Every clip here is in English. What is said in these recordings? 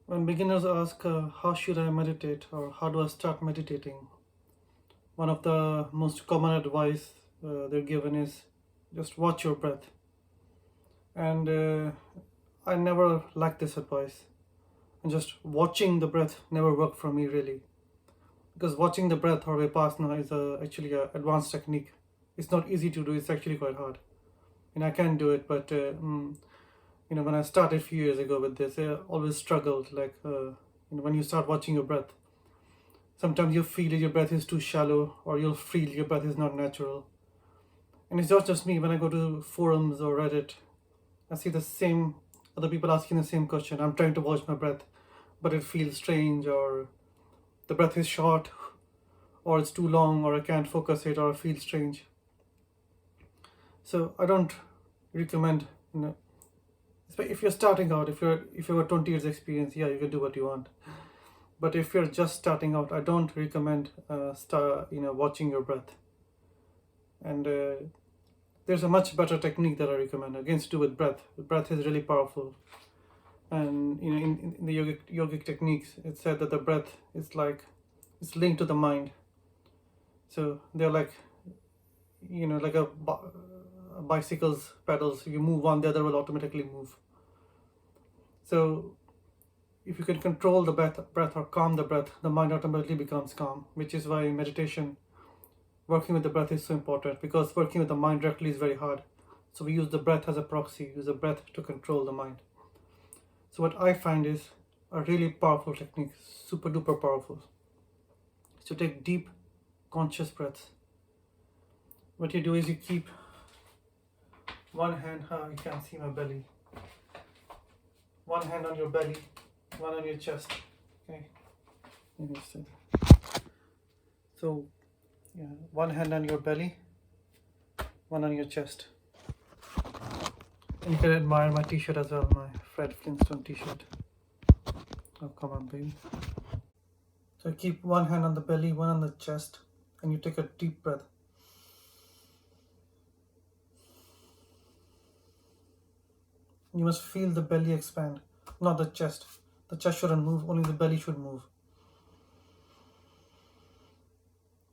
When beginners ask, how should I meditate or how do I start meditating? One of the most common advice they're given is just watch your breath. And I never liked this advice. And just watching the breath never worked for me really. Because watching the breath or Vipassana is actually an advanced technique. It's not easy to do, it's actually quite hard. And I can do it, but when I started a few years ago with this, I always struggled. When you start watching your breath, sometimes you feel that your breath is too shallow, or you'll feel your breath is not natural. And it's not just me. When I go to forums or Reddit, I see the same other people asking the same question. I'm trying to watch my breath, but it feels strange, or the breath is short, or it's too long, or I can't focus it, or I feel strange. So I don't recommend. If you're starting out, if you have 20 years experience, yeah, you can do what you want. But if you're just starting out, I don't recommend watching your breath. And there's a much better technique that I recommend again to do with breath. Breath is really powerful. And in the yogic techniques, it's said that the breath is like it's linked to the mind. So they're like like a bicycle's pedals. You move one, the other will automatically move. So if you can control the breath or calm the breath, the mind automatically becomes calm, which is why in meditation, working with the breath is so important, because working with the mind directly is very hard. So we use the breath as a proxy, use the breath to control the mind. So what I find is a really powerful technique, super duper powerful. So take deep, conscious breaths. What you do is you keep one hand, you can't see my belly. One hand on your belly, one on your chest. Okay. So, yeah, one hand on your belly, one on your chest. And you can admire my t-shirt as well, my Fred Flintstone t-shirt. Oh, come on, baby. So keep one hand on the belly, one on the chest, and you take a deep breath. You must feel the belly expand, not the chest. The chest shouldn't move, only the belly should move.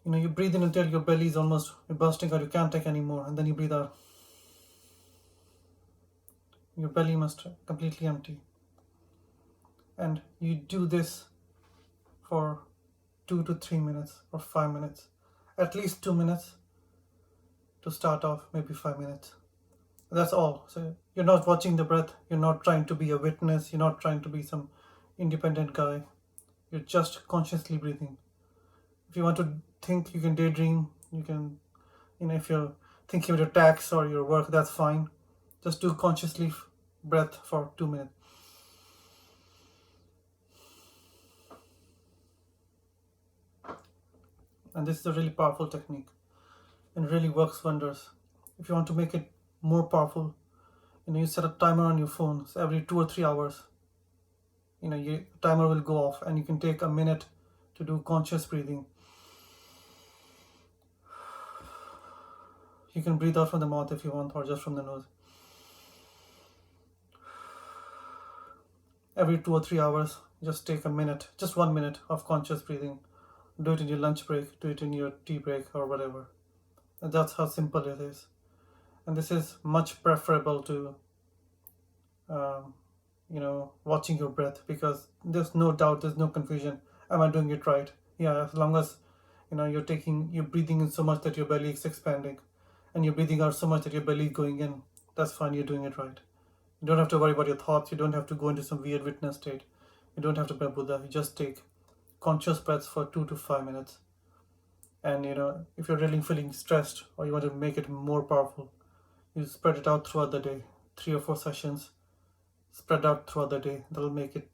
You breathe in until your belly is almost bursting out, you can't take anymore, and then you breathe out. Your belly must completely empty. And you do this for 2 to 3 minutes or 5 minutes. At least 2 minutes to start off, maybe 5 minutes. That's all. So you're not watching the breath, you're not trying to be a witness, you're not trying to be some independent guy. You're just consciously breathing. If you want to think, you can daydream, you can, if you're thinking about your tax or your work, that's fine. Just do consciously breath for 2 minutes. And this is a really powerful technique and really works wonders. If you want to make it more powerful, you set a timer on your phone. So every 2 or 3 hours, your timer will go off, and you can take a minute to do conscious breathing. You can breathe out from the mouth if you want, or just from the nose. Every 2 or 3 hours, just take a minute, just 1 minute of conscious breathing. Do it in your lunch break, do it in your tea break, or whatever. And that's how simple it is. And this is much preferable to watching your breath, because there's no doubt, there's no confusion. Am I doing it right? Yeah, as long as you're breathing in so much that your belly is expanding, and you're breathing out so much that your belly is going in, that's fine, you're doing it right. You don't have to worry about your thoughts, you don't have to go into some weird witness state, you don't have to be Buddha. You just take conscious breaths for 2 to 5 minutes. And if you're really feeling stressed, or you want to make it more powerful, you spread it out throughout the day. 3 or 4 sessions spread out throughout the day, that'll make it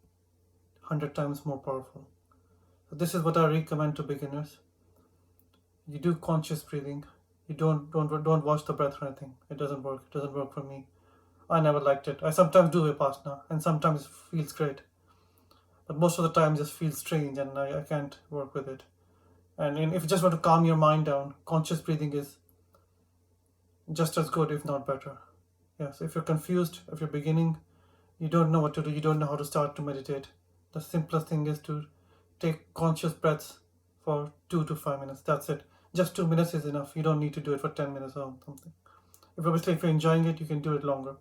100 times more powerful. So this is what I recommend to beginners. You do conscious breathing. You don't watch the breath or anything. It doesn't work. It doesn't work for me. I never liked it. I sometimes do Vipassana, and sometimes it feels great, but most of the time it just feels strange, and I can't work with it. And if you just want to calm your mind down, conscious breathing is just as good, if not better. Yeah, so if you're confused, if you're beginning, you don't know what to do, you don't know how to start to meditate, The simplest thing is to take conscious breaths for 2 to 5 minutes. That's it. Just 2 minutes is enough. You don't need to do it for 10 minutes or something. If you're enjoying it, you can do it longer.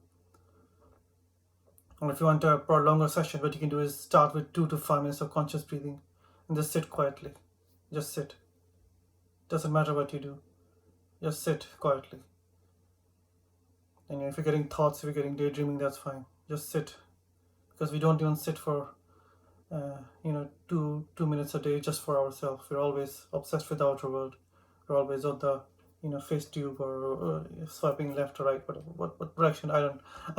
Or if you want a longer session, what you can do is start with 2 to 5 minutes of conscious breathing and just sit quietly. Just sit. Doesn't matter what you do. Just sit quietly. And if you're getting thoughts, if you're getting daydreaming, that's fine. Just sit. Because we don't even sit for 2 minutes a day just for ourselves. We're always obsessed with the outer world. We're always on the face tube or swiping left or right, whatever, what direction. I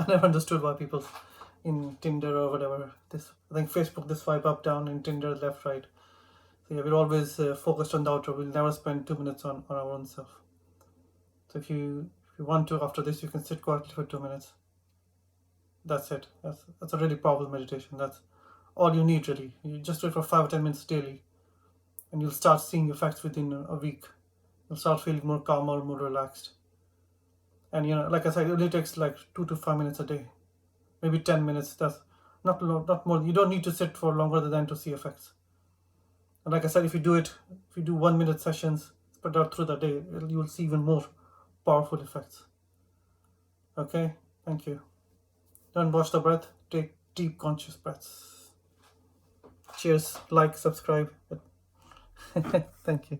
never understood why people in Tinder or whatever, I think Facebook, they swipe up, down, and Tinder left, right. So yeah, we're always focused on the outer. We'll never spend 2 minutes on our own self. So if you want to, after this, you can sit quietly for 2 minutes. That's it. That's a really powerful meditation. That's all you need, really. You just do it for 5 or 10 minutes daily, and you'll start seeing effects within a week. You'll start feeling more calmer, more relaxed. And like I said, it only takes like 2 to 5 minutes a day, maybe 10 minutes. That's not more. You don't need to sit for longer than to see effects. And like I said, if you do 1 minute sessions spread out through the day, you will see even more powerful effects. Okay, thank you. Don't watch the breath. Take deep conscious breaths. Cheers. Like, subscribe. Thank you.